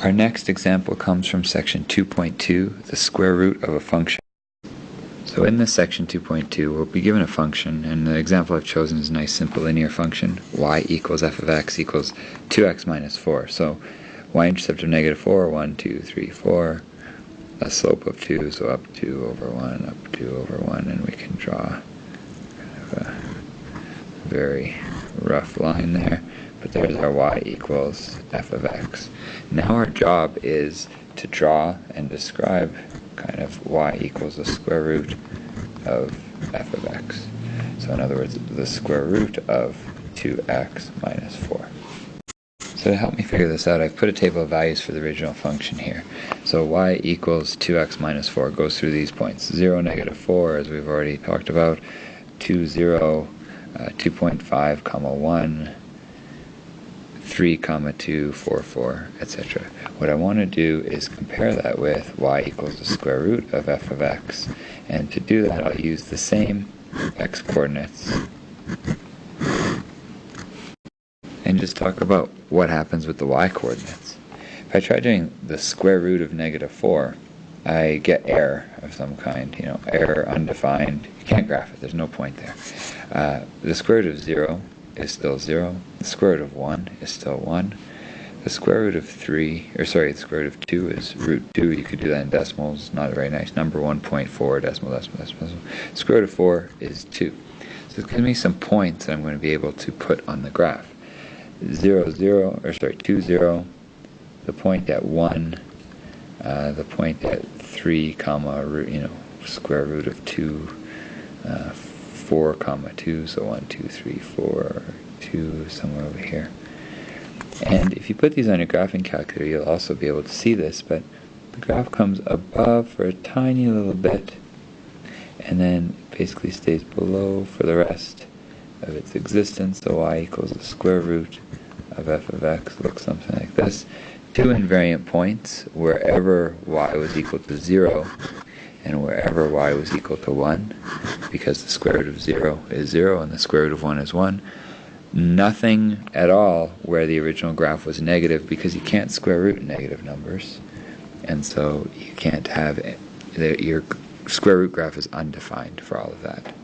Our next example comes from section 2.2, the square root of a function. So in this section 2.2, we'll be given a function, and the example I've chosen is a nice simple linear function. Y equals f of x equals 2x minus 4. So y-intercept of negative 4, 1, 2, 3, 4. A slope of 2, so up 2 over 1, up 2 over 1, and we can draw kind of a very rough line there. But there's our y equals f of x. Now our job is to draw and describe kind of y equals the square root of f of x. So in other words, the square root of 2x minus 4. So to help me figure this out, I've put a table of values for the original function here. So y equals 2x minus 4 goes through these points. 0, negative 4, as we've already talked about. 2, 0, 2.5, comma 1, 3, comma 2, 4, 4, etc. What I want to do is compare that with y equals the square root of f of x. And to do that, I'll use the same x coordinates and just talk about what happens with the y coordinates. If I try doing the square root of negative 4, I get error of some kind, error undefined. You can't graph it, there's no point there. The square root of 0 is still 0. The square root of 1 is still 1. The square root of the square root of 2 is root 2. You could do that in decimals, not a very nice number, 1.4, decimal. Square root of 4 is 2. So it gives me some points that I'm going to be able to put on the graph. 2, 0, the point at 1, the point at 3, comma, square root of 2, 4, comma 2, so 1, 2, 3, 4, 2, somewhere over here. And if you put these on your graphing calculator, you'll also be able to see this, but the graph comes above for a tiny little bit, and then basically stays below for the rest of its existence. So y equals the square root of f of x looks something like this. Two invariant points wherever y was equal to 0 and wherever y was equal to 1, because the square root of 0 is 0 and the square root of 1 is 1. Nothing at all where the original graph was negative, because you can't square root negative numbers, and so you can't have your square root graph is undefined for all of that.